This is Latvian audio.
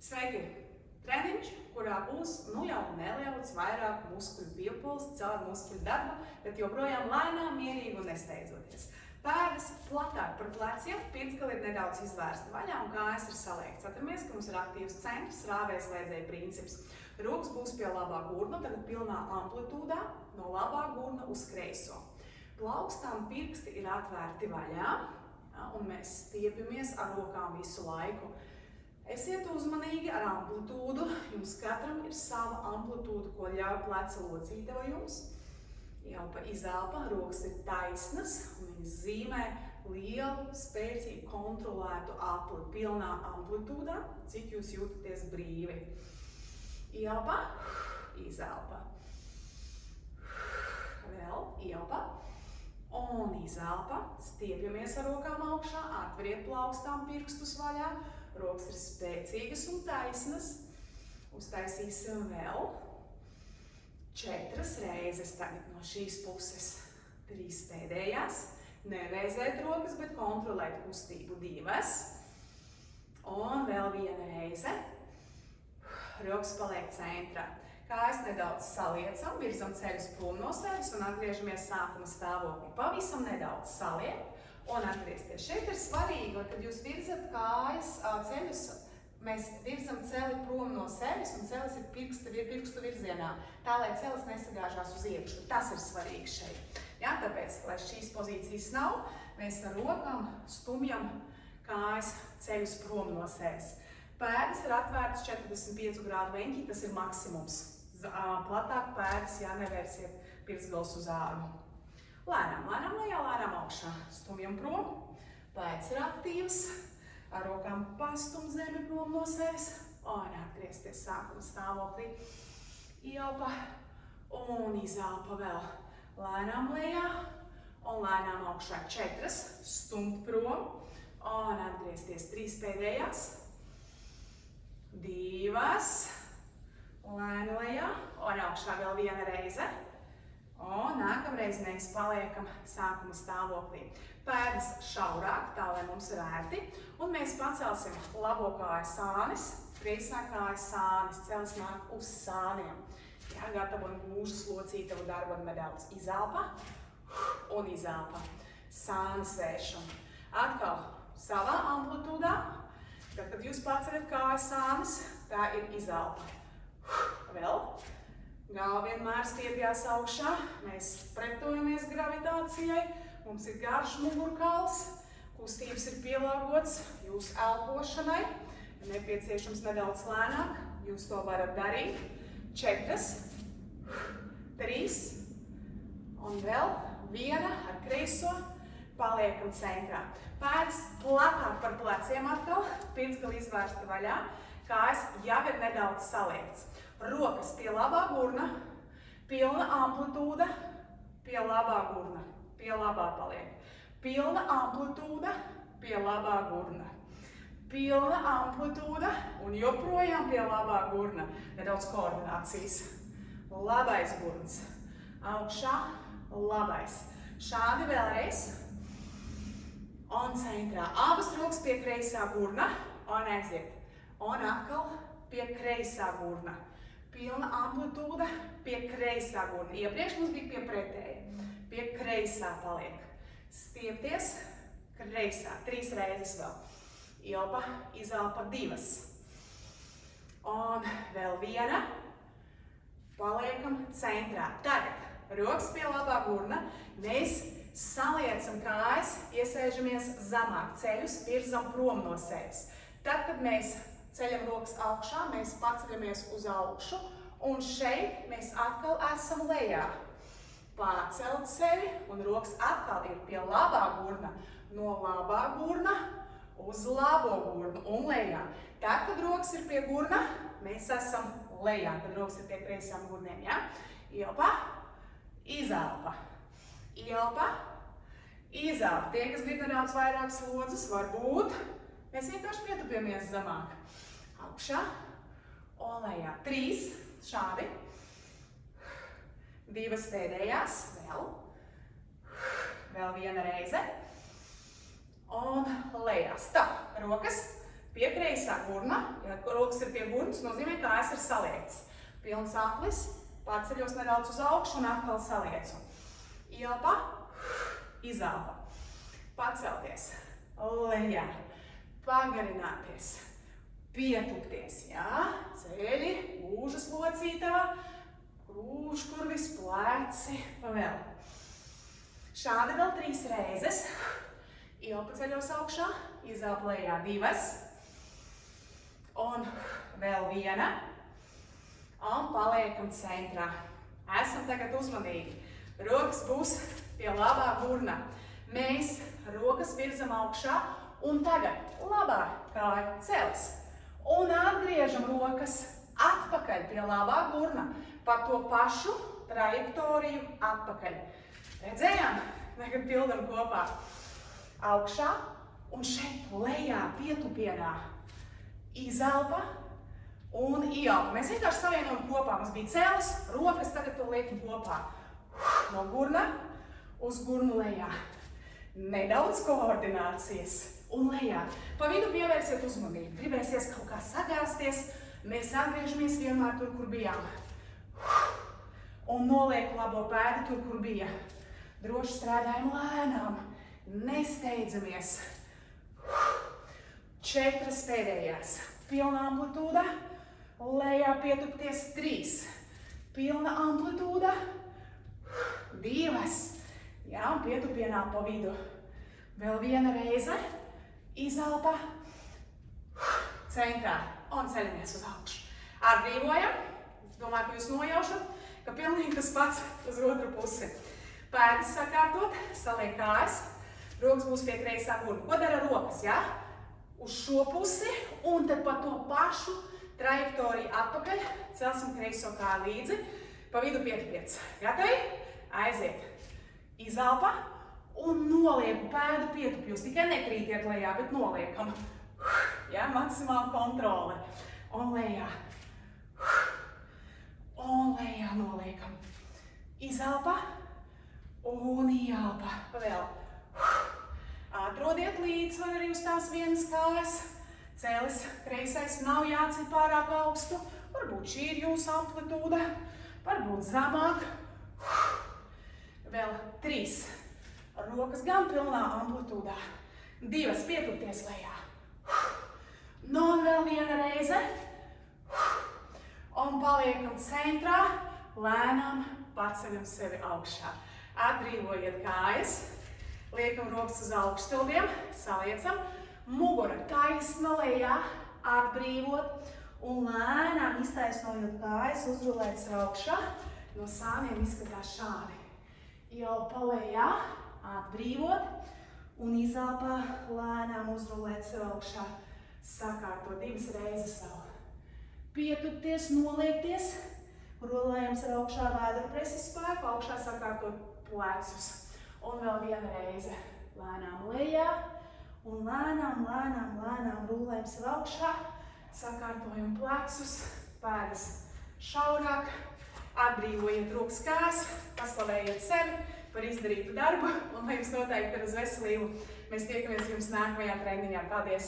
Sveiki! Treniņš, kurā būs jau nedaudz vairāk muskuļu piepulst caur muskuļu darbu, bet joprojām lēnām, mierīgi un nesteidzoties. Pēdas platāk par pleciem, pirkstgali ir nedaudz izvērsti vaļā un kājas ir saliektas. Atceramies, ka mums ir aktīvs centrs, rāvēs lēdzēja princips. Rokas būs pie labā gurna, tagad pilnā amplitūdā no labā gurna uz kreiso. Plaukstām pirksti ir atvērti vaļā un mēs stiepjamies ar rokām visu laiku. Esiet uzmanīgi ar amplitūdu, jums katram ir sava amplitūda, ko ļauj pleca locītava jums. Ielpa, izelpa, rokas ir taisnas un viņas zīmē lielu, spēcīgu, kontrolētu apli pilnā amplitūdā, cik jūs jūtaties brīvi. Ielpa, izelpa. Vēl, ielpa. Un izelpa, stiepjamies ar rokām augšā, atveriet plaukstām pirkstus vaļā, rokas ir spēcīgas un taisnas. Uztaisīsim vēl 4 reizes tagad no šīs puses. 3 pēdējās. Nevēzēt rokas, bet kontrolēt kustību 2. Un vēl 1 reize. Rokas paliek centrā. Kājas nedaudz saliecam, virzam ceļus prom no sevis un atgriežamies sākuma stāvoklī. Pavisam nedaudz saliek un atgriezties. Šeit ir svarīgi, kad jūs virzat kājas ceļus, mēs virzam celi prom no sevis un celis ir pirkstu virzienā, tā lai celis nesagāžās uz iekšu. Tas ir svarīgi šeit. Ja, tāpēc, lai šīs pozīcijas nav, mēs ar rokām stumjam kājas ceļus prom no sevis. Pēdas ir atvērtas 45 grādu leņķī, tas ir maksimums. Platāk pēdas jānevērsiet pirkstgals uz āru. Lēnām, lēnām lejā, lēnām augšā. Stumjam prom, pēdas ir aktīvas, ar rokām pastum zemi prom no sevis un atgriezties sākuma stāvoklī. Ielpa un izelpa vēl. Lēnām lejā un lēnām augšā 4, stumt prom un atgriezties 3 pēdējās. 2, lēni lejā un augšā vēl 1 reize. Un nākamreiz mēs paliekam sākuma stāvoklī. Pēdas šaurāk, tā lai mums ir ērti. Un mēs pacelsim labo kāju sānis, kreisā kāja sānis, celis nāk uz sāniem. Jā, gatavojam mūžas locītavu darbam nedaudz. Izelpa un izelpa. Sānis vēršam. Atkal savā amplitūdā. Tad, kad jūs paceļat kāju sānis, tā ir izelpa. Vēl. Galva vienmēr stiepjās augšā. Mēs pretojamies gravitācijai. Mums ir garš mugurkauls. Kustības ir pielāgots jūsu elpošanai. Nepieciešams nedaudz lēnāk. Jūs to varat darīt. 4, 3 un vēl 1 ar kreiso. Paliekam centrā. Pēdas platāk par pleciem atkal, pirkstgali izvērsti vaļā, kājas jau ir nedaudz saliektas. Rokas pie labā gurna, pilna amplitūda, pie labā gurna, pie labā paliek. Pilna amplitūda, pie labā gurna. Pilna amplitūda un joprojām pie labā gurna. Nedaudz koordinācijas. Labais gurns. Augšā, labais. Šādi vēlreiz. Un centrā. Abas rokas pie kreisā gurna un aiziet. Un atkal pie kreisā gurna. Pilna amplitūda pie kreisā gurna. Iepriekš mums bija pie pretēja. Pie kreisā paliek. Stiepties kreisā. 3 reizes vēl. Ielpa, izelpa 2. Un vēl 1. Paliekam centrā. Tagad rokas pie labā gurna. Mēs saliecam kājas, iesēžamies zemāk, ceļus virzam prom no sevis. Tad, kad mēs ceļam rokas augšā, mēs paceļamies uz augšu, un šeit mēs atkal esam lejā. Pacelt sevi, un rokas atkal ir pie labā gurna, no labā gurna uz labo gurnu un lejā. Tad, kad rokas ir pie gurna, mēs esam lejā, kad rokas ir pie kreisām gurniem. Ja? Ielpa, izelpa. Ielpa, izelpa. Tie, kas grib nedaudz vairāk slodzes, varbūt mēs vienkārši pietupjamies zemāk. Augšā un lejā. 3, šādi. 2 pēdējās, vēl 1 reize. Un lejā. Stop. Rokas Pie kreisā gurna, ja rokas ir pie gurnas, nozīmē, ka kājas ir saliektas. Pilns aplis, paceļos nedaudz uz augšu un atkal saliecu. Ielpa, izelpa. Pacelties, lejā, pagarināties, pietupties, jā, ceļi, gūžas locītavā, krūškurvis, pleci, vēl. Šādi vēl 3 reizes. Ielpa ceļos augšā, izelpa lejā 2. Un vēl 1. Un paliekam centrā. Esam tagad uzmanīgi. Rokas būs pie labā gurna. Mēs rokas virzam augšā un tagad labā kāja ceļas. Un atgriežam rokas atpakaļ pie labā gurna. Pa to pašu trajektoriju atpakaļ. Redzējām? Tagad pildam kopā. Augšā un šeit lejā pietupienā. Izelpa un ieelpa. Mēs vienkārši savienojam kopā. Mums bija ceļas, rokas, tagad to liekam kopā. No gurna uz gurnu lejā. Nedaudz koordinācijas un lejā. Pa vidu pievērsiet uzmanību. Gribēsies kaut kā sagāsties. Mēs atgriežamies vienmēr tur, kur bijām. Un nolieku labo pēdu tur, kur bija. Droši strādājam lēnām. Nesteidzamies. 4 pēdējās. Pilna amplitūda. Lejā pietupties 3. Pilna amplitūda. 2. Jā, un pietupienā pa vidu. Vēl 1 reize. Izelpa. Centrā. Un ceļamies uz augšu. Atbrīvojam. Es domāju, ka jūs nojaušat, ka pilnīgi tas pats uz otru pusi. Pēdas sakārtot, saliek kājas. Rokas būs pie kreisā gurna. Ko dara rokas, jā? Uz šo pusi un tad pa to pašu trajektoriju atpakaļ. Celsim kreiso kāju līdzi. Pa vidu pietupiec. Gatavi? Aiziet. Izelpa un nolieku pēdu pietupjus. Tikai nekrītiet lejā, bet noliekam. Jā, maksimāla kontrole. Un lejā. Un lejā noliekam. Izelpa un ieelpa. Vēl. Atrodiet līdzsvaru arī uz tās vienas kājas. Celis kreisais nav jāceļ pārāk augstu. Varbūt šī ir jūsu amplitūda. Varbūt zemāk. Vēl 3. Rokas gan pilnā amplitūdā. 2 pietupties lejā. Nu un vēl 1 reize. Un paliekam centrā. Lēnām paceļam sevi augšā. Atbrīvojiet kājas. Liekam rokas uz augšstilbiem, saliecam, mugura taisna lejā, atbrīvot un lēnām iztaisnojot kājas, uzrulēt sev augšā. No sāniem izskatās šādi. Ielpa lejā, atbrīvot un izelpā lēnām uzrulēt sev augšā. Sakārtot 2 reizes vēl. Pietupties, noliekties, rulējam sev augšā vēdru preses spēku, augšā sakārtot plecus. Un vēl 1 reize. Lēnām lejā un lēnām rulējam sev augšā. Sakārtojam plecus, pēdas šaurāk. Atbrīvojiet rokas kājas, paslavējiet sevi par izdarītu darbu un lai jums noteikti ir uz veselību. Mēs tiekamies jums nākamajā treniņā. Paldies!